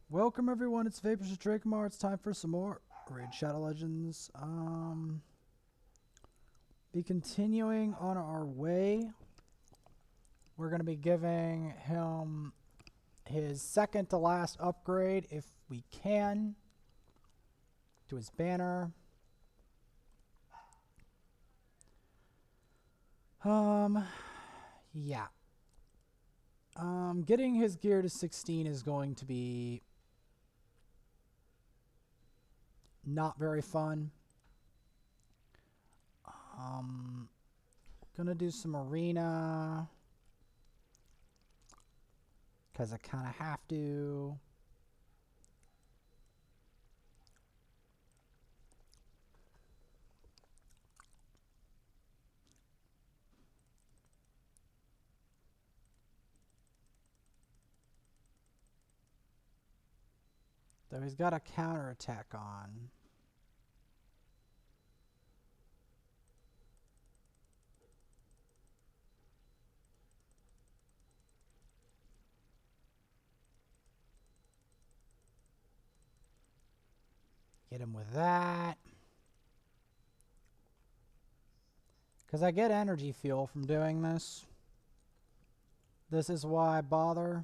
Welcome everyone, it's Vapors of Drexthar. It's time for some more Raid Shadow Legends. Be continuing on our way. We're going to be giving him his second to last upgrade, if we can, to his banner. Yeah. Getting his gear to 16 is going to be not very fun. Gonna do some arena because I kind of have to. Though he's got a counterattack on. Get him with that. Because I get energy fuel from doing this. This is why I bother.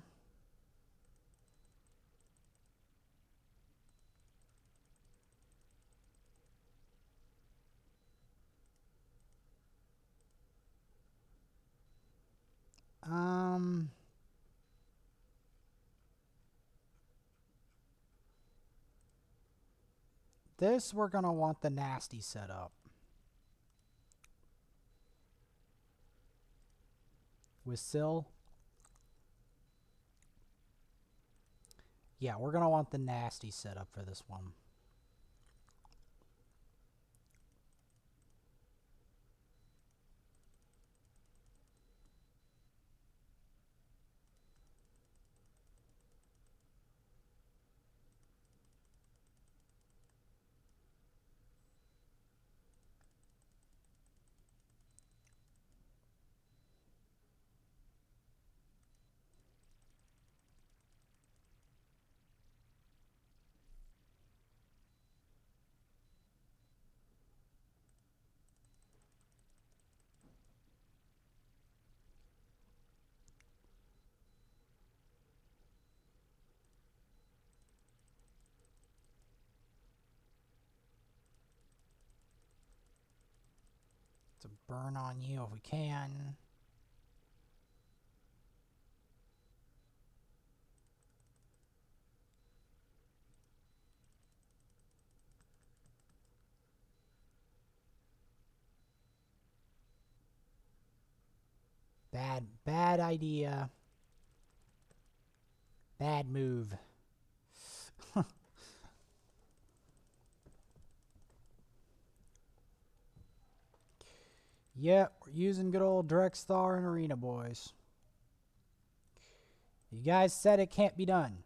This we're going to want the nasty setup. With Syl. Yeah, we're going to want the nasty setup for this one. To burn on you if we can. Bad idea. Bad move. Yep, we're using good old Drexthar and Arena, boys. You guys said it can't be done.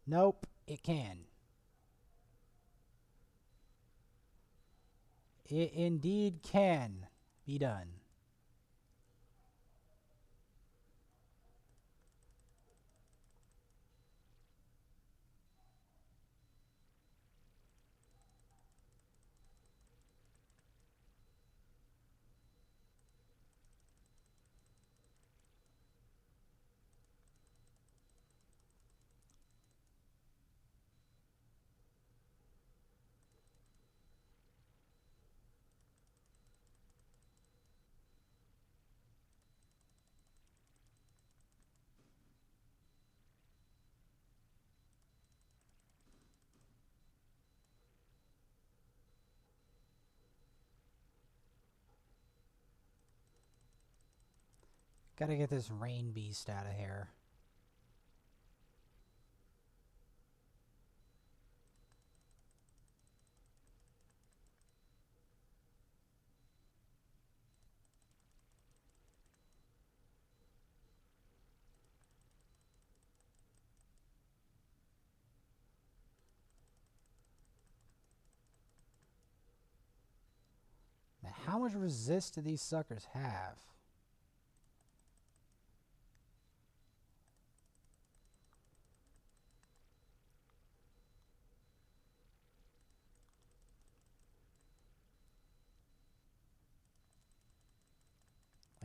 Nope, it can. It indeed can be done. Gotta get this rain beast out of here. Now, how much resist do these suckers have?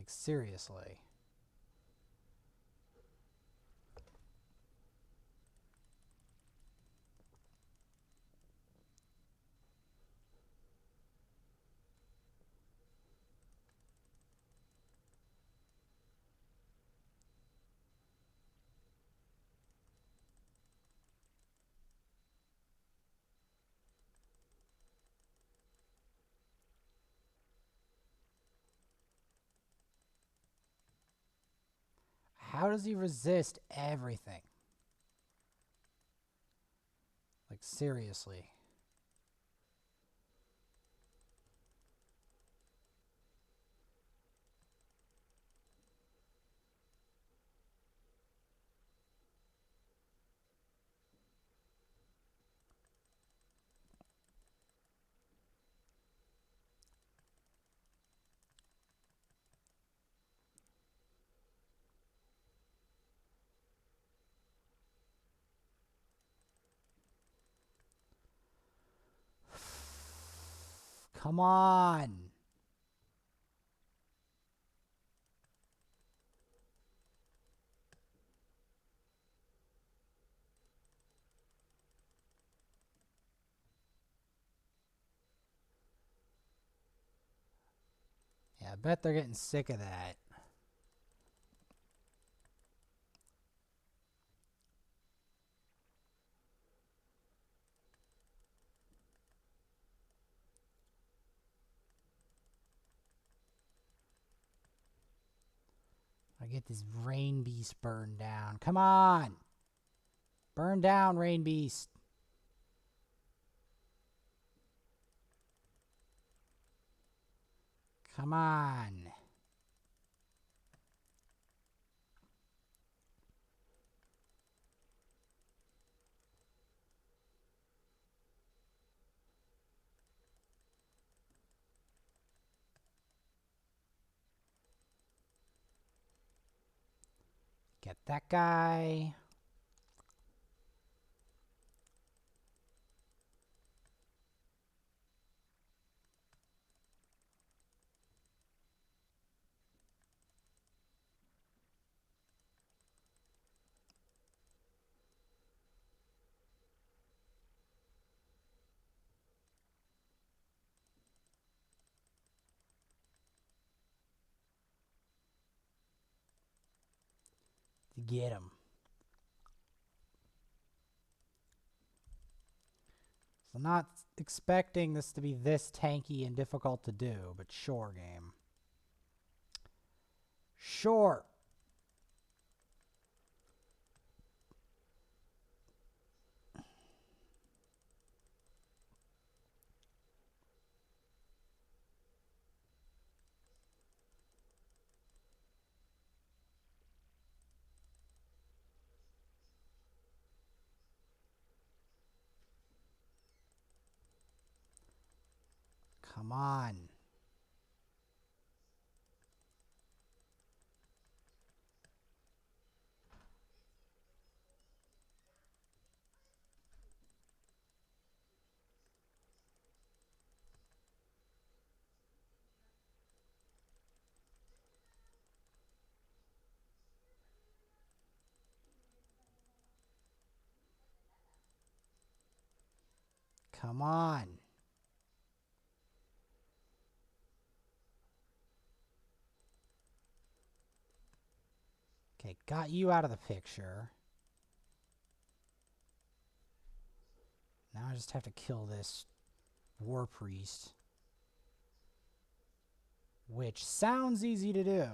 Like, seriously. How does he resist everything? Like, seriously. Come on. Yeah, I bet they're getting sick of that. I get this rain beast burned down. Come on. Burn down, rain beast. Come on. Get that guy. To get him. So not expecting this to be this tanky and difficult to do, but sure, game. Sure. Come on. Come on. Okay, got you out of the picture. Now I just have to kill this war priest. Which sounds easy to do,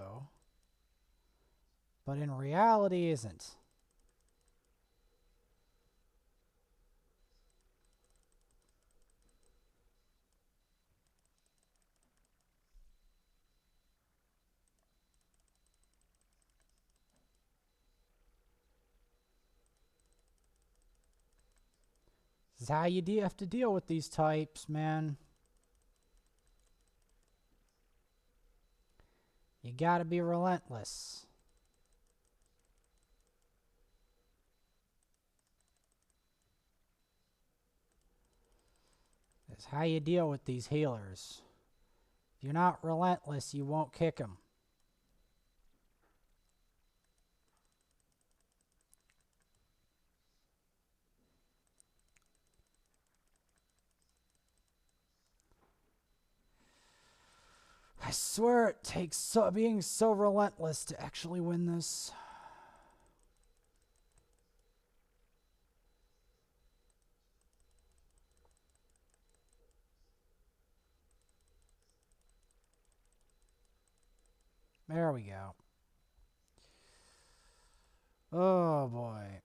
but in reality isn't. This is how you have to deal with these types, man. You gotta be relentless. This is how you deal with these healers. If you're not relentless, you won't kick them. swear it takes being so relentless to actually win this. There we go. Oh boy.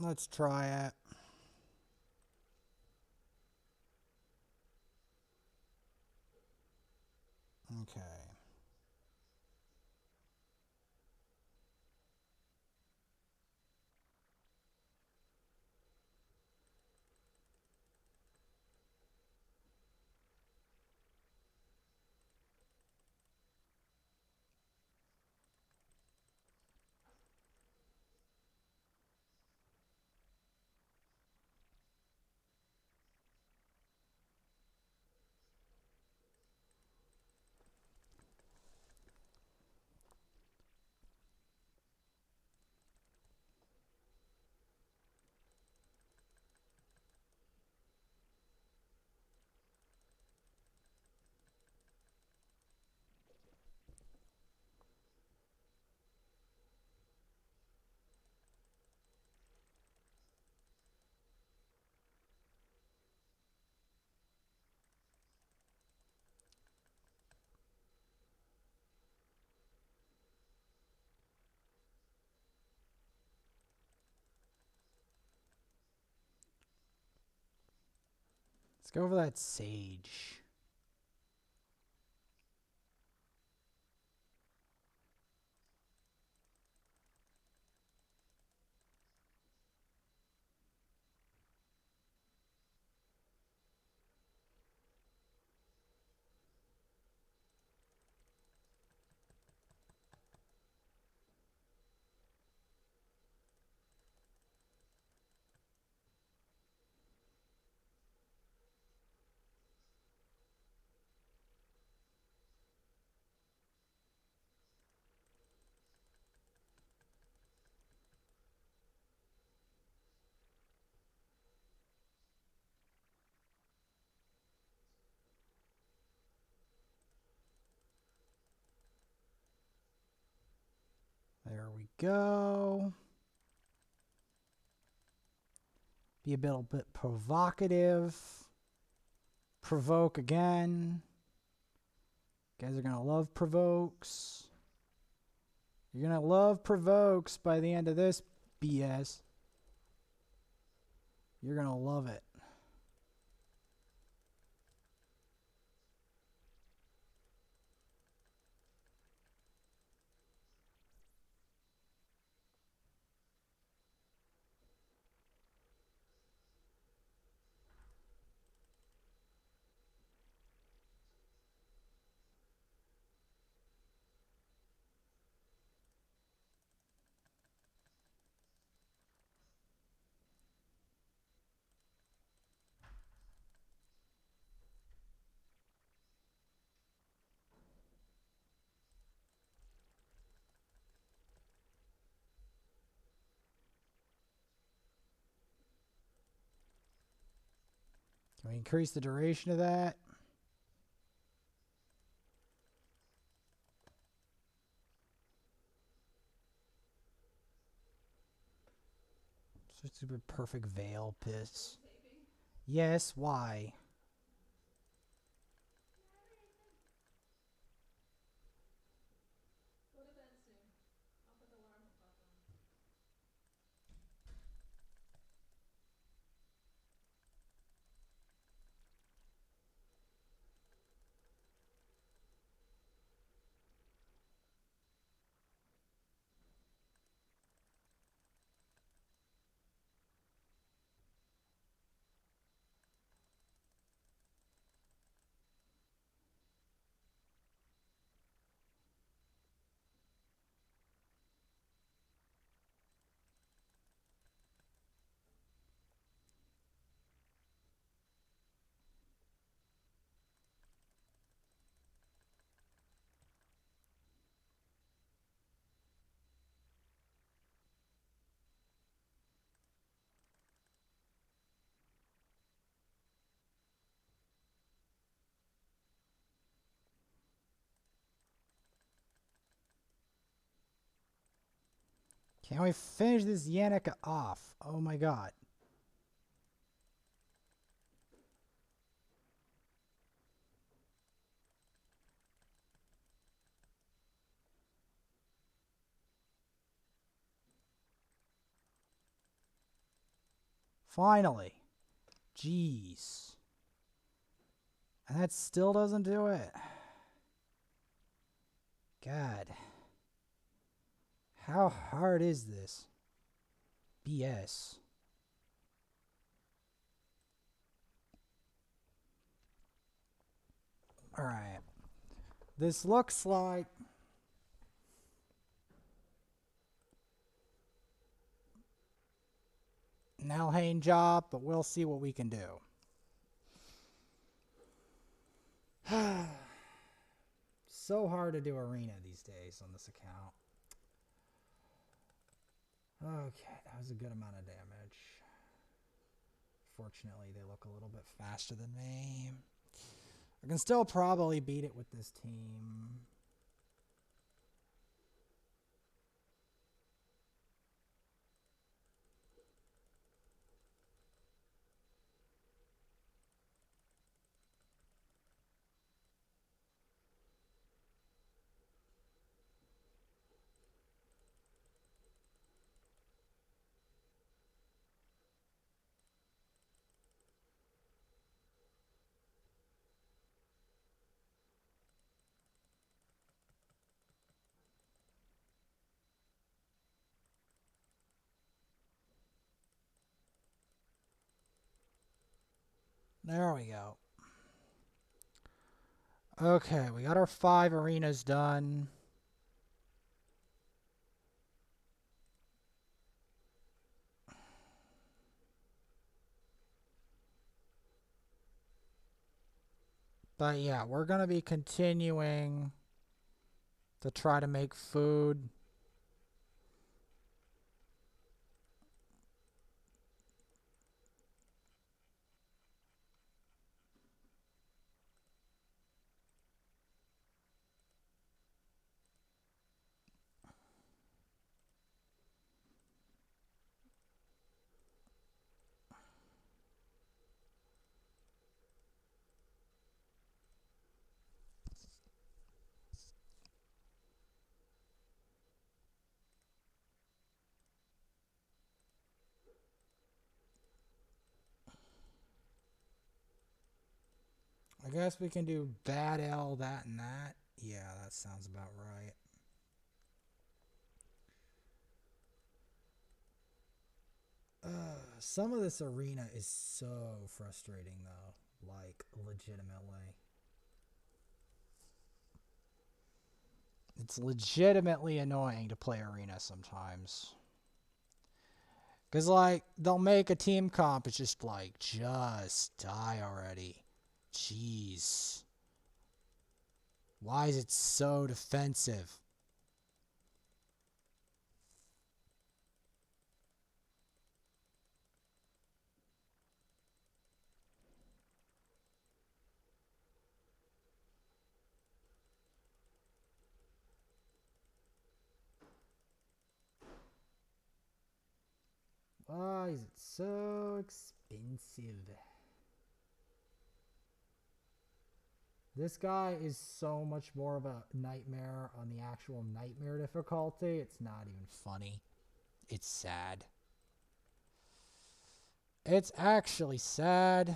Let's try it. Okay. Let's go over that sage. There we go. Be a little bit provocative. Provoke again. You guys are going to love provokes. You're going to love provokes by the end of this BS. You're going to love it. Can we increase the duration of that? Super perfect veil piss. Yes, why? Go to bed soon. I'll put the alarm clock on. Can we finish this Yannicka off? Oh my god. Finally. Jeez. And that still doesn't do it. God. How hard is this? BS. Alright. This looks like an Alhain job, but we'll see what we can do. So hard to do arena these days on this account. Okay, that was a good amount of damage. Fortunately, they look a little bit faster than me. I can still probably beat it with this team. There we go. Okay, we got our 5 arenas done. But yeah, we're going to be continuing to try to make food. I guess we can do bad L, that, and that. Yeah, that sounds about right. Some of this arena is so frustrating, though. Like, legitimately. It's legitimately annoying to play arena sometimes. Because, like, they'll make a team comp, it's just like, just die already. Jeez. Why is it so defensive? Why is it so expensive? This guy is so much more of a nightmare on the actual nightmare difficulty. It's not even funny. It's sad. It's actually sad.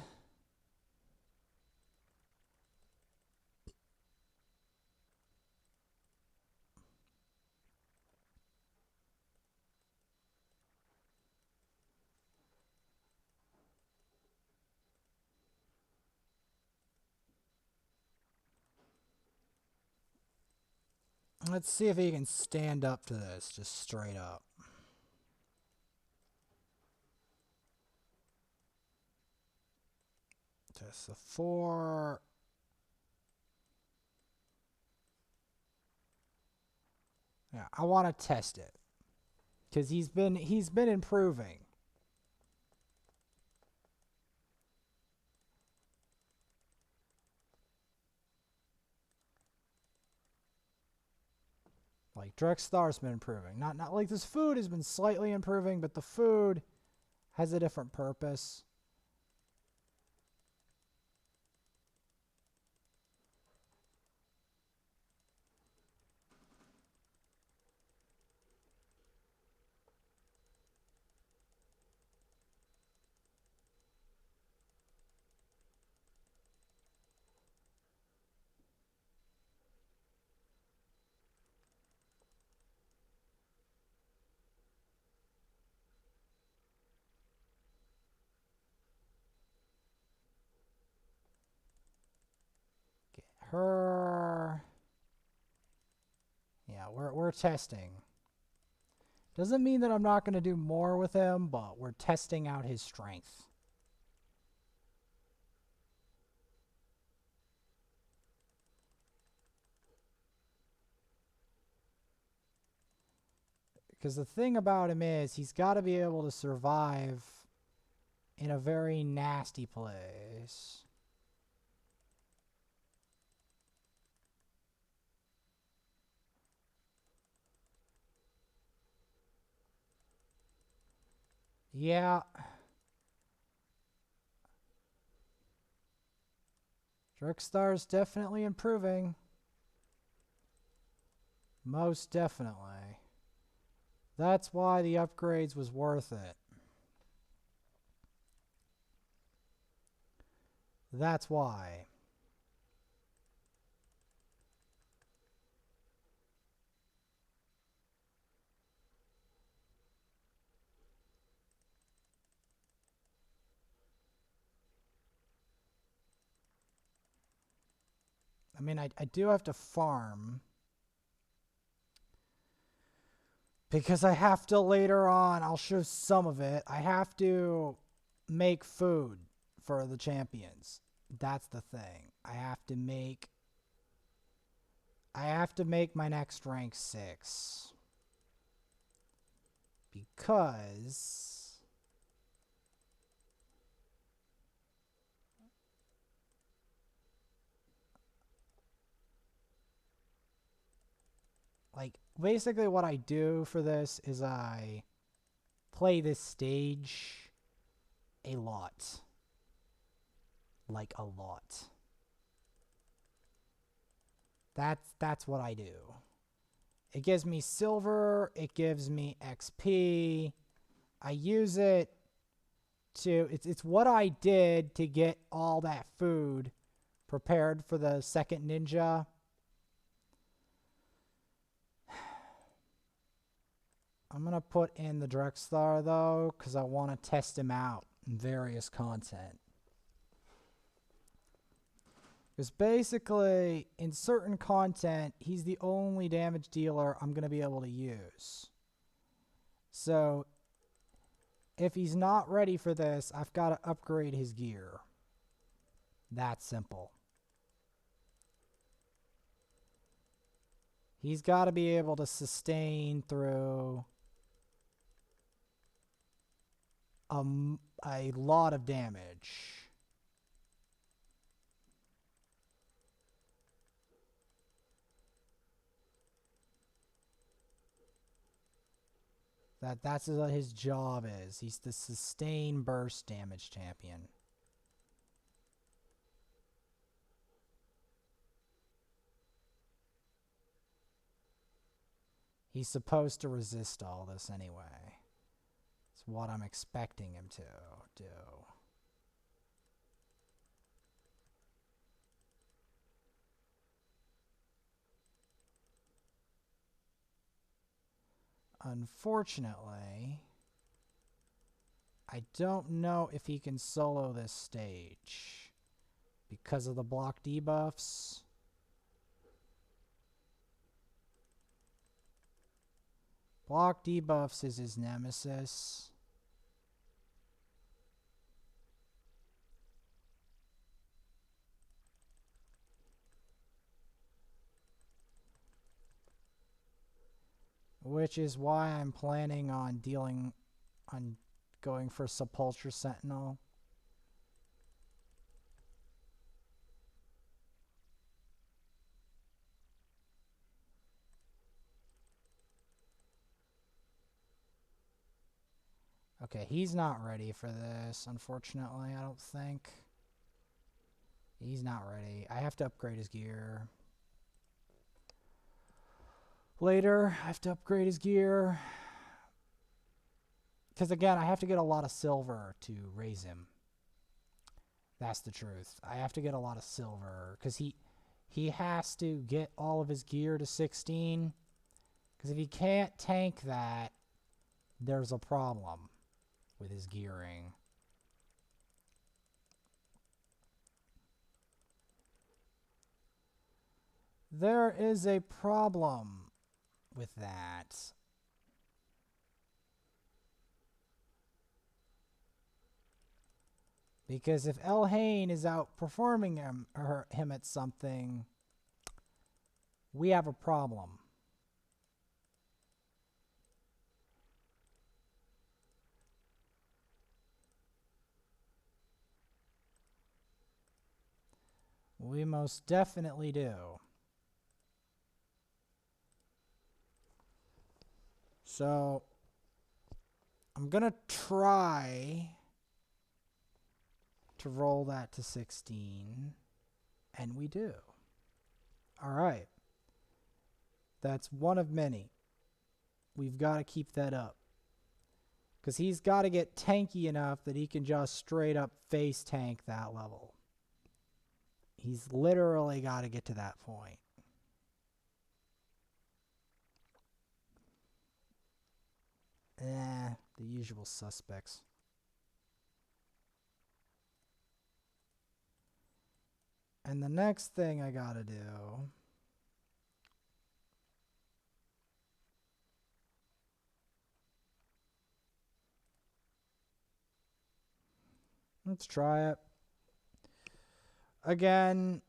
Let's see if he can stand up to this, just straight up. Just the 4. Yeah, I want to test it. Because he's been improving. Like Drexthar's been improving. Not like this food has been slightly improving, but the food has a different purpose. Get her. Yeah, we're testing. Doesn't mean that I'm not going to do more with him, but we're testing out his strength. Because the thing about him is he's got to be able to survive in a very nasty place. Yeah. Drexthar's definitely improving. Most definitely. That's why the upgrades was worth it. That's why. I mean, I do have to farm. Because I have to later on, I'll show some of it, I have to make food for the champions. That's the thing. I have to make my next rank 6. Because like basically what I do for this is I play this stage a lot. Like a lot. That's what I do. It gives me silver, it gives me XP. I use it to it's what I did to get all that food prepared for the second ninja. I'm going to put in the Drexthar though cuz I want to test him out in various content. Because basically, in certain content, he's the only damage dealer I'm going to be able to use. So, if he's not ready for this, I've got to upgrade his gear. That simple. He's got to be able to sustain through a lot of damage. That's what his job is. He's the sustain burst damage champion. He's supposed to resist all this anyway. It's what I'm expecting him to do. Unfortunately, I don't know if he can solo this stage because of the block debuffs. Block debuffs is his nemesis. Which is why I'm planning on going for Sepulchre Sentinel. Okay, he's not ready for this, unfortunately, I don't think. He's not ready. I have to upgrade his gear. Later, I have to upgrade his gear. Because again, I have to get a lot of silver to raise him. That's the truth. I have to get a lot of silver. Because he has to get all of his gear to 16. Because if he can't tank that, there's a problem with his gearing. There is a problem with that. Because if Elhain is outperforming him at something, we have a problem. We most definitely do. So, I'm going to try to roll that to 16. And we do. Alright. That's one of many. We've got to keep that up. Because he's got to get tanky enough that he can just straight up face tank that level. He's literally got to get to that point. The usual suspects. And the next thing I gotta do let's try it. Again,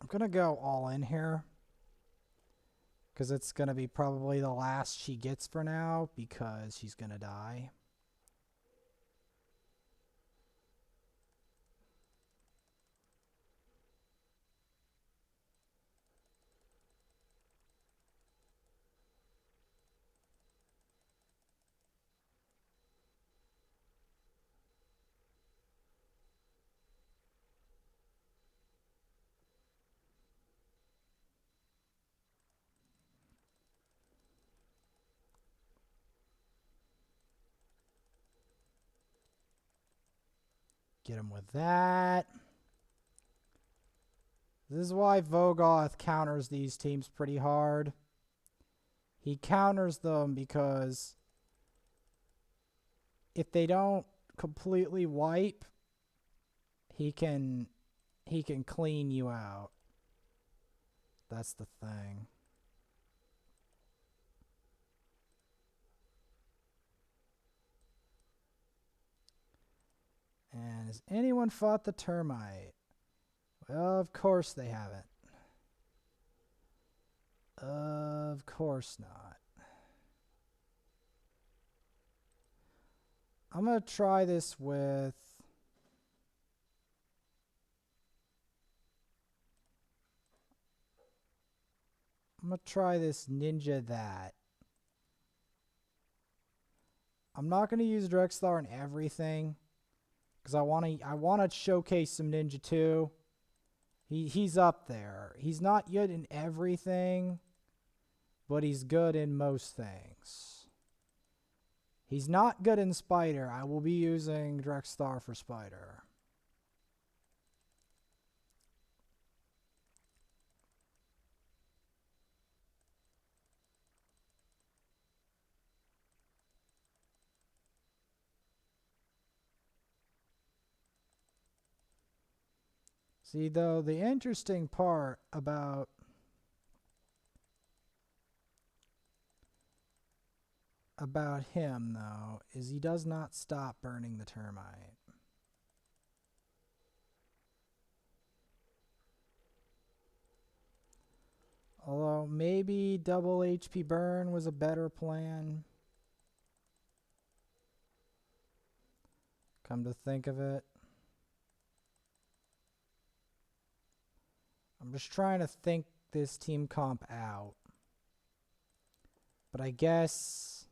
I'm gonna go all in here. Because it's gonna be probably the last she gets for now because she's gonna die. Get him with that. This is why Vogoth counters these teams pretty hard. He counters them because if they don't completely wipe, he can clean you out. That's the thing. And has anyone fought the termite? Well, of course they haven't. Of course not. I'm going to try this with... I'm going to try this ninja that. I'm not going to use Drexthar in everything. Because I want to showcase some ninja too. He's up there. He's not good in everything, but he's good in most things. He's not good in Spider. I will be using Drexthar for Spider. See, though, the interesting part about him, though, is he does not stop burning the termite. Although, maybe double HP burn was a better plan. Come to think of it. I'm just trying to think this team comp out. But I guess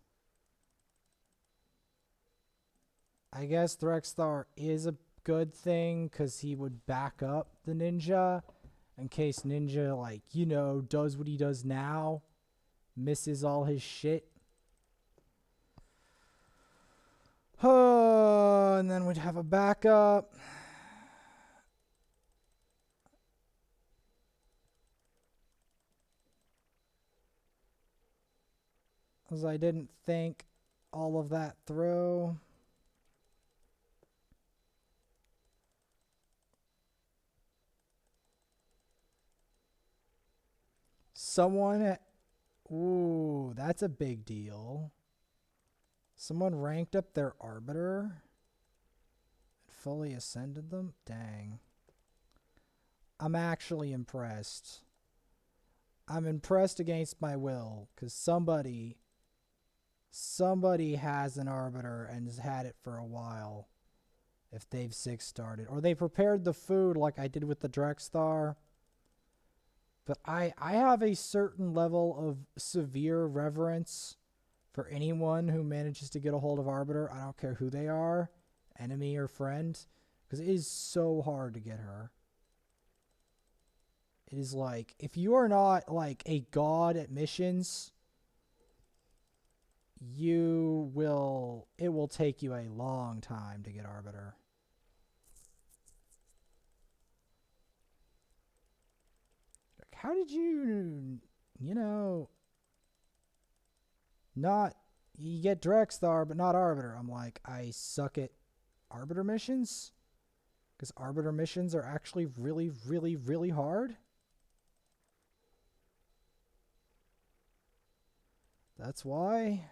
Drexthar is a good thing because he would back up the ninja in case ninja, like, you know, does what he does now, misses all his shit. Oh, and then we'd have a backup. Because I didn't think all of that through. Someone, ooh, that's a big deal. Someone ranked up their arbiter and fully ascended them? Dang. I'm actually impressed. I'm impressed against my will because somebody has an arbiter and has had it for a while if they've 6-starred it. Or they prepared the food like I did with the Drexthar. But I have a certain level of severe reverence for anyone who manages to get a hold of arbiter. I don't care who they are, enemy or friend, because it is so hard to get her. It is like, if you are not like a god at missions, it will take you a long time to get arbiter. Like, how did you not, you get Drexthar but not arbiter? I'm like, I suck at arbiter missions? Because arbiter missions are actually really, really, really hard? That's why?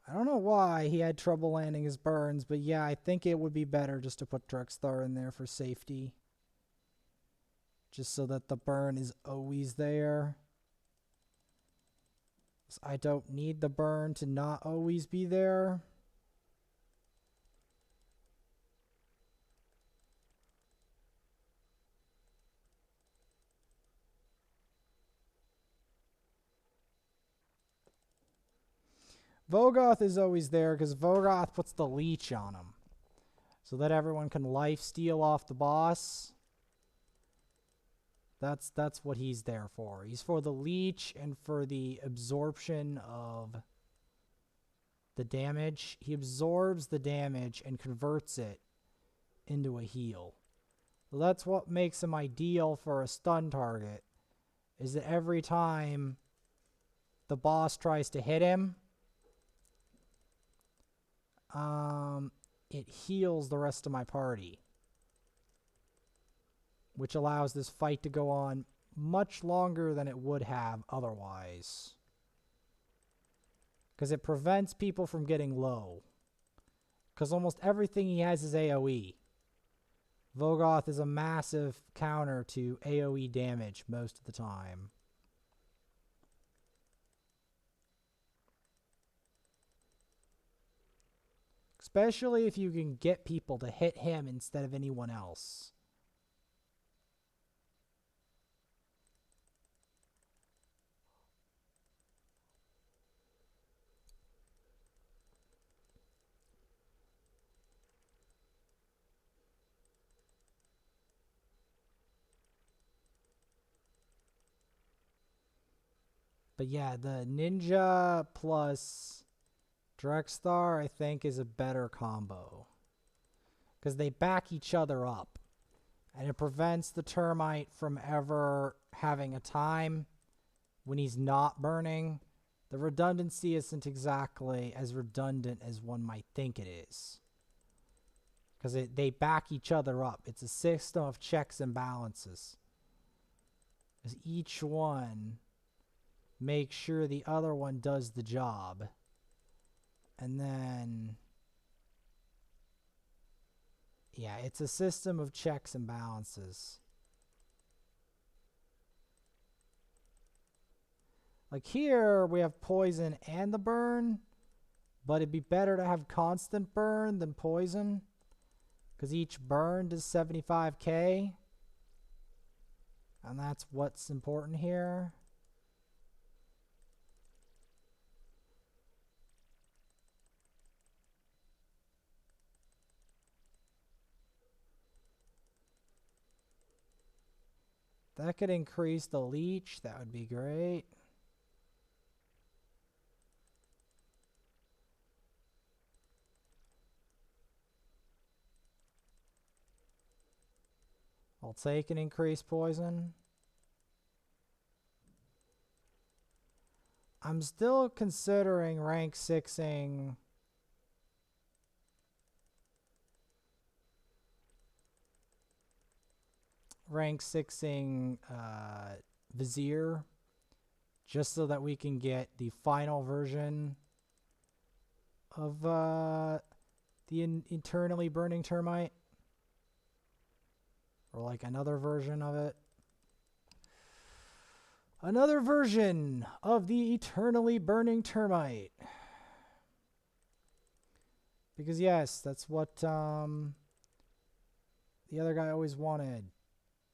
I don't know why he had trouble landing his burns, but yeah, I think it would be better just to put Drexthar in there for safety. Just so that the burn is always there. So I don't need the burn to not always be there. Vogoth is always there because Vogoth puts the leech on him. So that everyone can lifesteal off the boss. That's what he's there for. He's for the leech and for the absorption of the damage. He absorbs the damage and converts it into a heal. So that's what makes him ideal for a stun target, is that every time the boss tries to hit him, it heals the rest of my party, which allows this fight to go on much longer than it would have otherwise. Because it prevents people from getting low. Because almost everything he has is AoE. Vogoth is a massive counter to AoE damage most of the time. Especially if you can get people to hit him instead of anyone else. But yeah, the ninja plus Drexthar, I think, is a better combo. Because they back each other up. And it prevents the termite from ever having a time when he's not burning. The redundancy isn't exactly as redundant as one might think it is. Because they back each other up. It's a system of checks and balances. As each one makes sure the other one does the job. And then Yeah, it's a system of checks and balances. Like here, we have poison and the burn, but it'd be better to have constant burn than poison, because each burn does 75k, and that's what's important here. That could increase the leech, that would be great. I'll take an increased poison. I'm still considering rank 6ing Vizier, just so that we can get the final version of the internally burning termite, or like another version of it. Another version of the eternally burning termite. Because yes, that's what the other guy always wanted.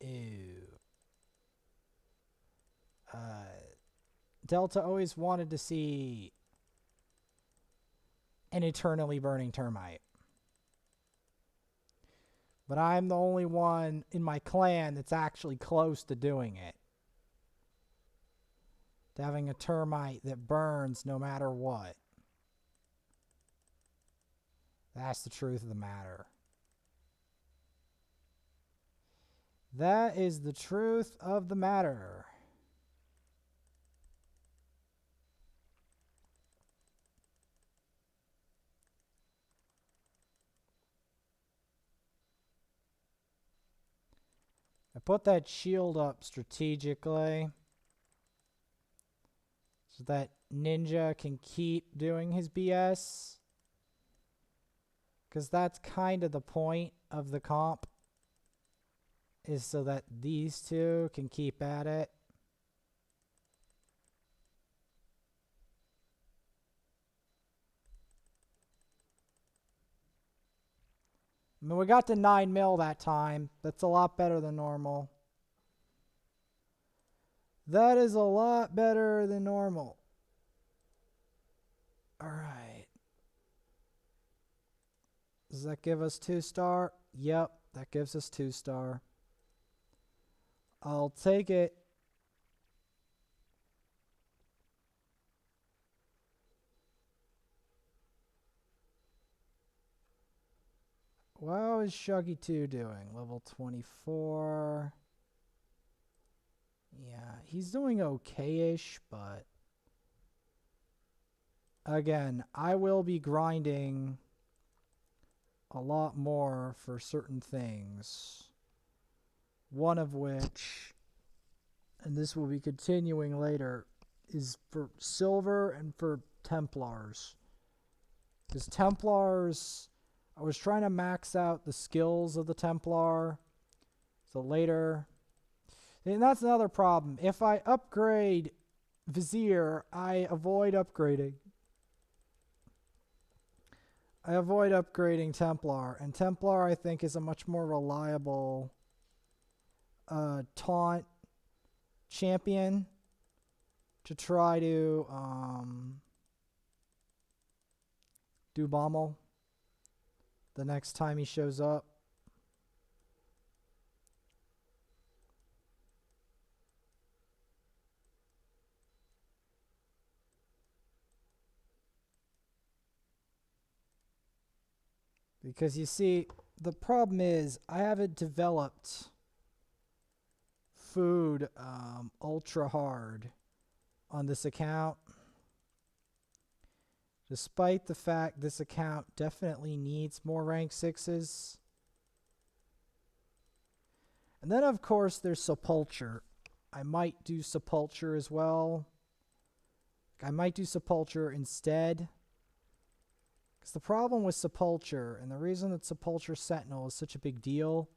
Ew. Delta always wanted to see an eternally burning termite. But I'm the only one in my clan that's actually close to doing it. To having a termite that burns no matter what. That's the truth of the matter. That is the truth of the matter. I put that shield up strategically so that Ninja can keep doing his BS. Because that's kind of the point of the comp, is so that these two can keep at it. I mean, we got to 9 mil that time. That's a lot better than normal. That is a lot better than normal. Alright. Does that give us 2-star? Yep, that gives us 2-star. I'll take it. How is Shuggy 2 doing? Level 24. Yeah, he's doing okay-ish, but again, I will be grinding a lot more for certain things. One of which, and this will be continuing later, is for silver and for Templars. Because Templars, I was trying to max out the skills of the Templar. So later, and that's another problem. If I upgrade Vizier, I avoid upgrading Templar. And Templar, I think, is a much more reliable taunt champion to try to do Bommel the next time he shows up. Because you see, the problem is I haven't developed food ultra hard on this account. Despite the fact this account definitely needs more rank 6s. And then of course there's Sepulture. I might do Sepulture as well. I might do Sepulture instead. Because the problem with Sepulture, and the reason that Sepulture Sentinel is such a big deal,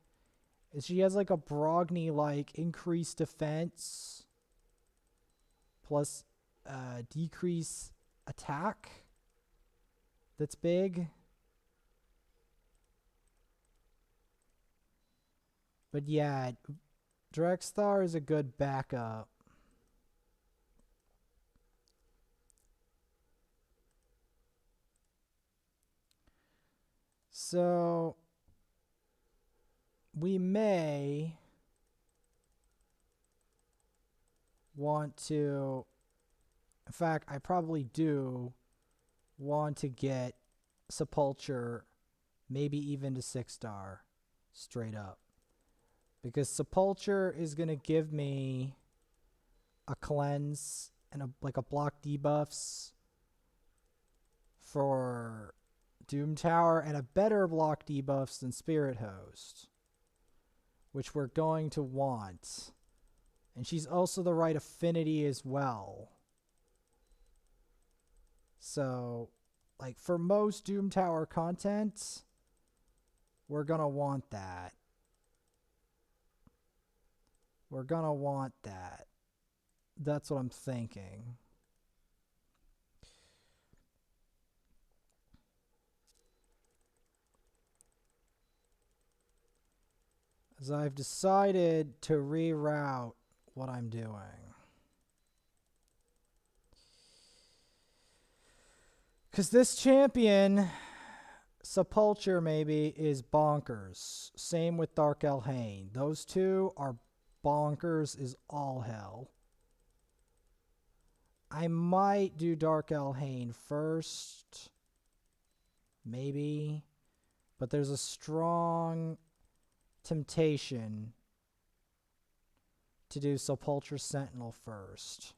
is she has like a Brogni-like increased defense plus decrease attack that's big. But yeah, Drexthar is a good backup. So we may want to, in fact, I probably do want to get Sepulture maybe even to 6-star straight up. Because Sepulture is going to give me a cleanse and a block debuffs for Doom Tower and a better block debuffs than Spirit Host, which we're going to want. And she's also the right affinity as well. So, like, for most Doom Tower content, we're going to want that. We're going to want that. That's what I'm thinking. As I've decided to reroute what I'm doing. Because this champion, Sepulture maybe, is bonkers. Same with Dark Elhain. Those two are bonkers is all hell. I might do Dark Elhain first. Maybe. But there's a strong temptation to do Sepulture Sentinel first.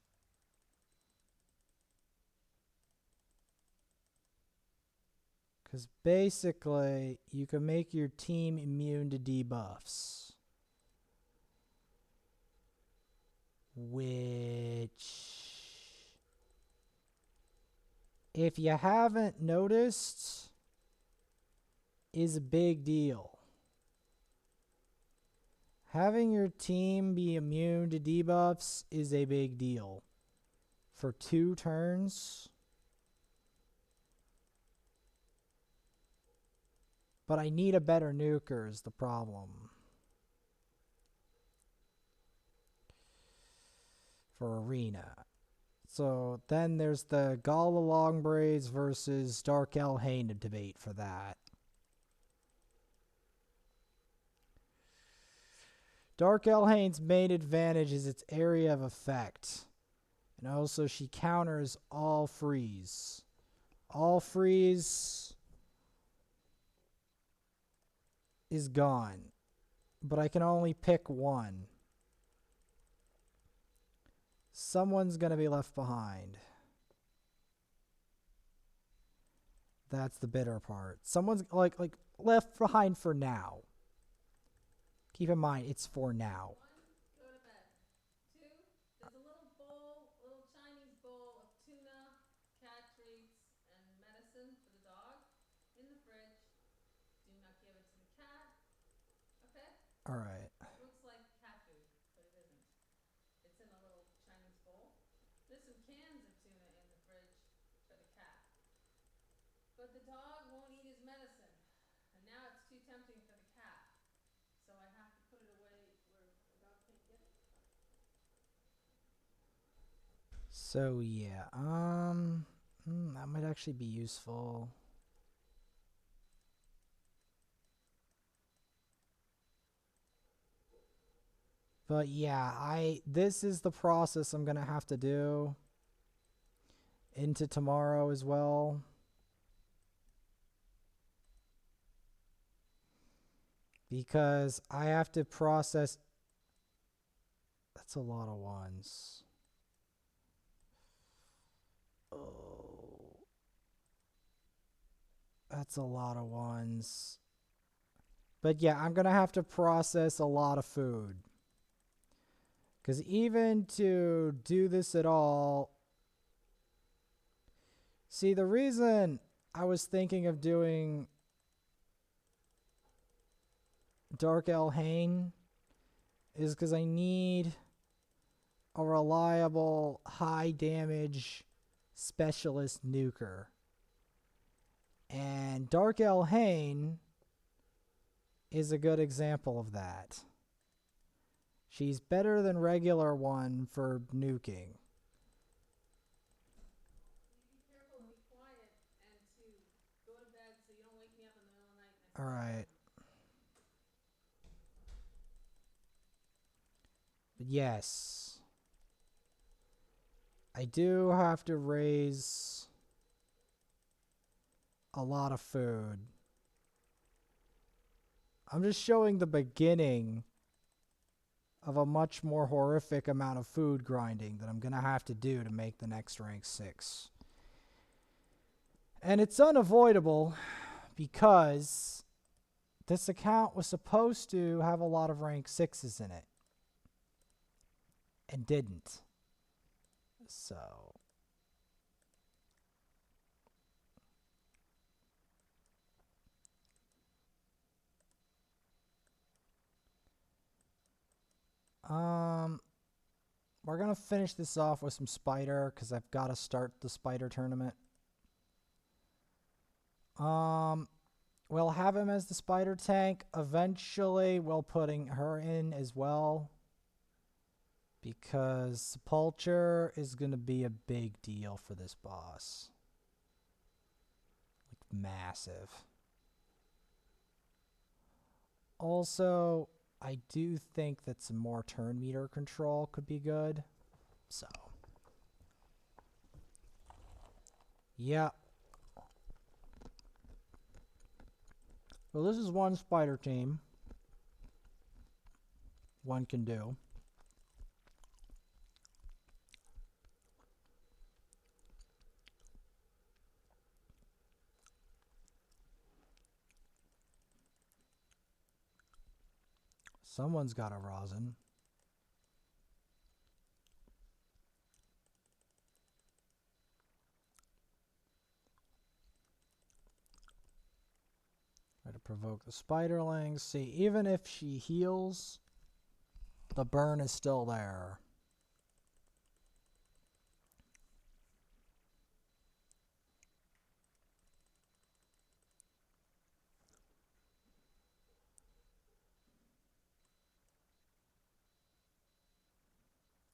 Because basically, you can make your team immune to debuffs. Which, if you haven't noticed, is a big deal. Having your team be immune to debuffs is a big deal. For 2 turns. But I need a better nuker is the problem. For Arena. So then there's the Gala Longbraids versus Dark Elhain debate for that. Dark Elhain's main advantage is its area of effect. And also she counters all freeze. All freeze is gone. But I can only pick one. Someone's going to be left behind. That's the bitter part. Someone's like left behind for now. Keep in mind, it's for now. 1, go to bed. 2, there's a little bowl, little Chinese bowl of tuna, cat treats, and medicine for the dog in the fridge. Do not give it to the cat. Okay? All right. Looks like cat food, but it isn't. It's in a little Chinese bowl. There's some cans of tuna in the fridge for the cat. But the dog won't eat his medicine. And now it's too tempting for the cat. So I have to put it away where the dog can't get it. So yeah, that might actually be useful. But yeah, this is the process I'm gonna have to do into tomorrow as well. Because I have to process. That's a lot of ones. Oh. That's a lot of ones. But yeah, I'm going to have to process a lot of food. Because even to do this at all. See, the reason I was thinking of doing Dark Elhain is because I need a reliable, high damage specialist nuker. And Dark Elhain is a good example of that. She's better than regular one for nuking. You be careful, be quiet, and to go to bed so you don't wake me up in the middle of the night. Alright. But yes. I do have to raise a lot of food. I'm just showing the beginning of a much more horrific amount of food grinding that I'm going to have to do to make the next rank 6. And it's unavoidable because this account was supposed to have a lot of rank 6s in it. And didn't. So... we're gonna finish this off with some spider because I've got to start the spider tournament. We'll have him as the spider tank. Eventually, we'll putting her in as well because Sepulture is gonna be a big deal for this boss. Like massive. Also, I do think that some more turn meter control could be good. So, yeah. Well, this is one spider team. One can do. Someone's got a rosin. Try to provoke the spiderlings. See, even if she heals, the burn is still there.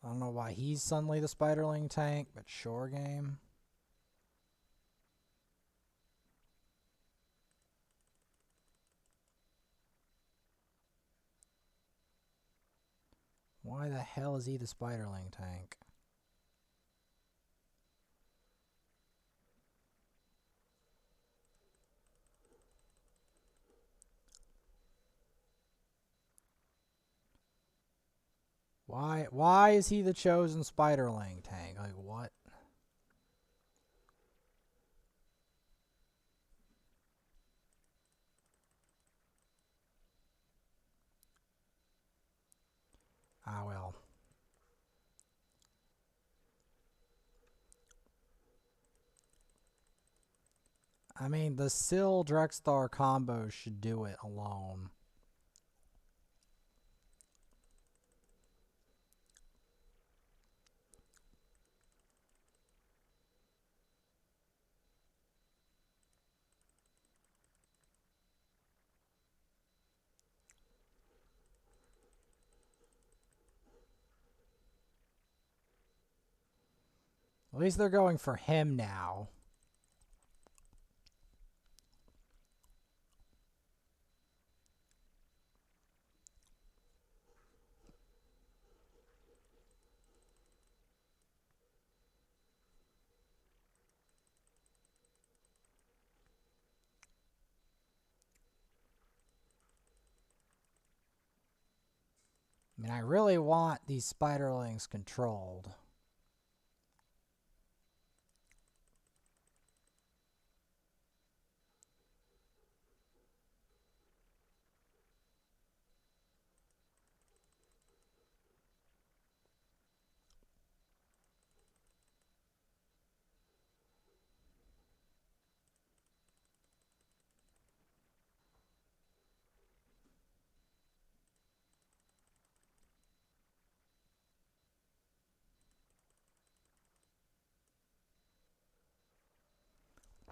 I don't know why he's suddenly the spiderling tank, but sure game. Why the hell is he the spiderling tank? Why is he the chosen spiderling tank? Like what? Ah well. I mean, the Syl Drexthar combo should do it alone. At least they're going for him now. I mean, I really want these spiderlings controlled.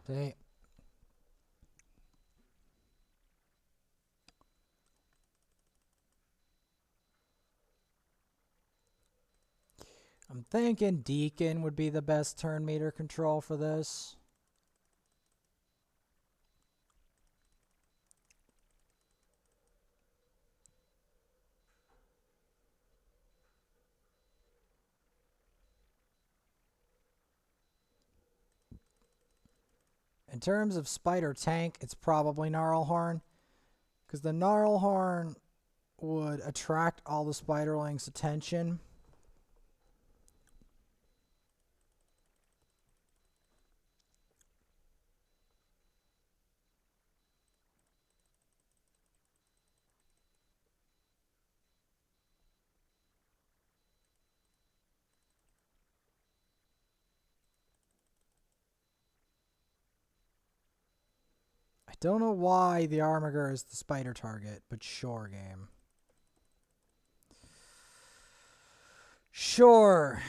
See? I'm thinking Deacon would be the best turn meter control for this. In terms of Spider Tank, it's probably Gnarlhorn, because the Gnarlhorn would attract all the Spiderlings' attention. I don't know why the Armiger is the spider target, but sure, game. Sure.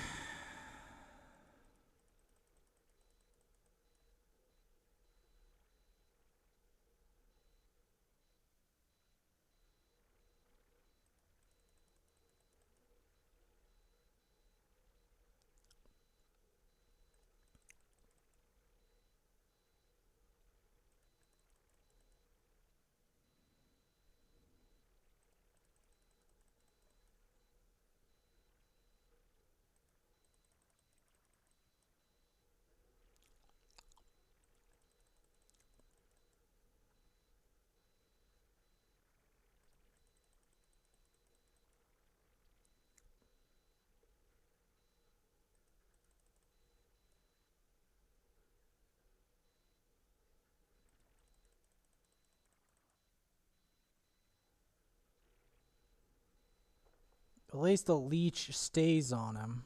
At least the leech stays on him.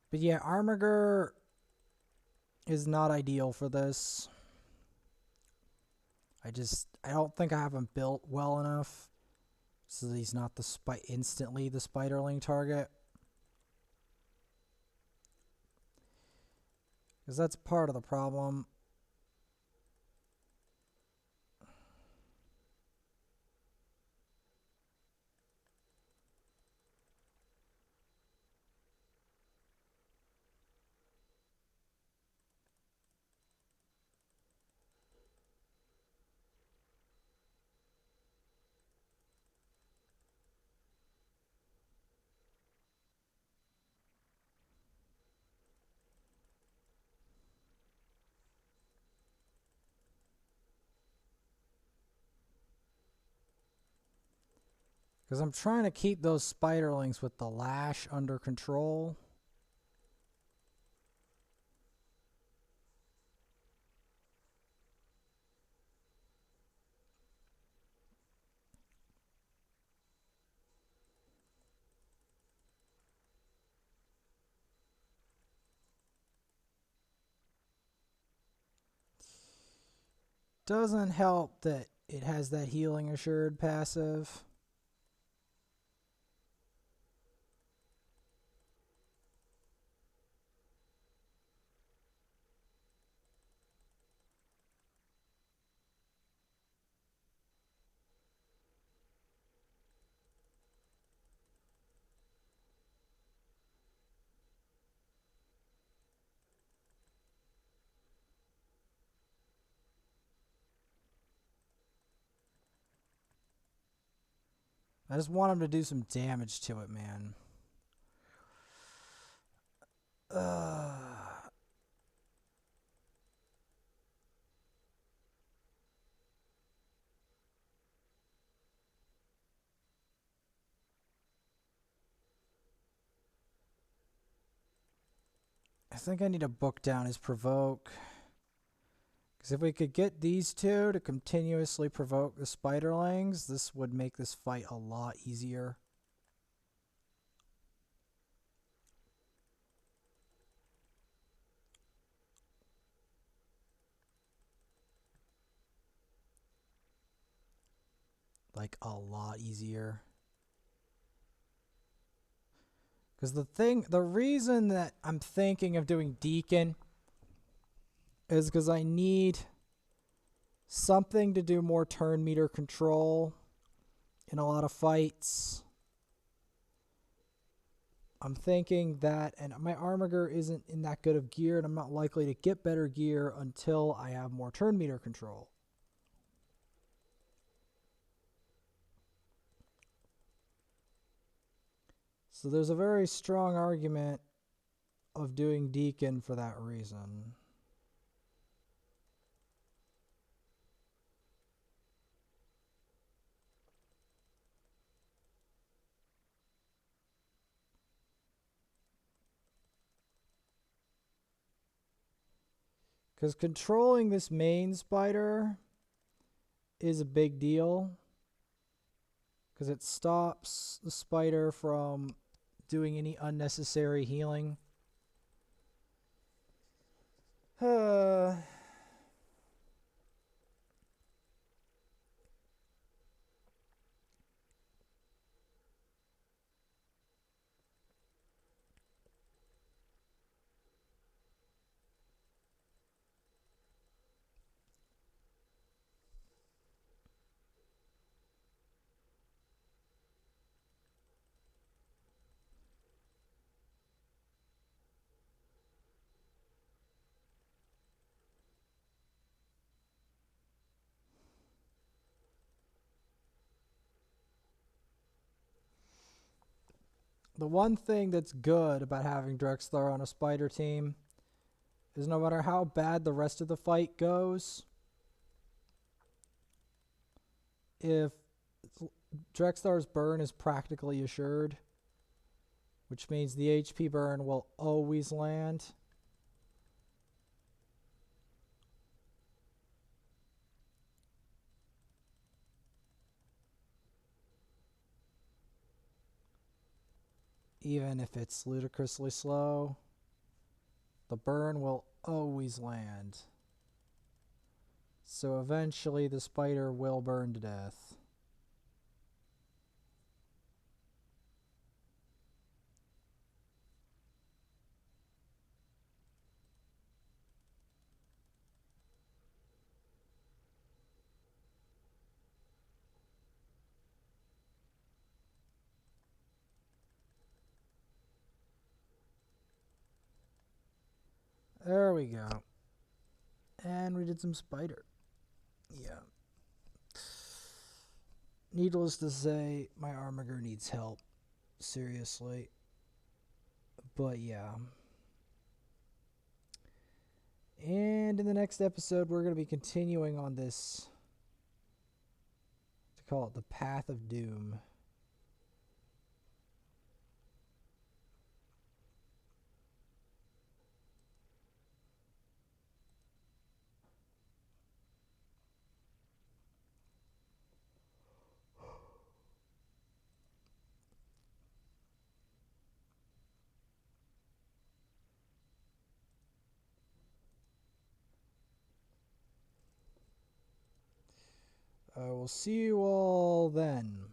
But yeah, Armiger is not ideal for this. I don't think I have him built well enough so that he's not instantly the Spiderling target. Because that's part of the problem. Because I'm trying to keep those Spiderlings with the lash under control. Doesn't help that it has that healing assured passive. I just want him to do some damage to it, man. I think I need to book down his provoke. Because if we could get these two to continuously provoke the Spiderlings, this would make this fight a lot easier. Like, a lot easier. Because the reason that I'm thinking of doing Deacon is because I need something to do more turn meter control in a lot of fights. I'm thinking that, and my Armiger isn't in that good of gear, and I'm not likely to get better gear until I have more turn meter control. So there's a very strong argument of doing Deacon for that reason. Because controlling this main spider is a big deal. Because it stops the spider from doing any unnecessary healing. The one thing that's good about having Drexthar on a spider team is no matter how bad the rest of the fight goes, if Drexthar's burn is practically assured, which means the HP burn will always land. Even if it's ludicrously slow, the burn will always land. So eventually the spider will burn to death. There we go. And we did some spider. Yeah. Needless to say, my Armiger needs help. Seriously. But yeah. And in the next episode, we're going to be continuing on this, to call it the Path of Doom. I will see you all then.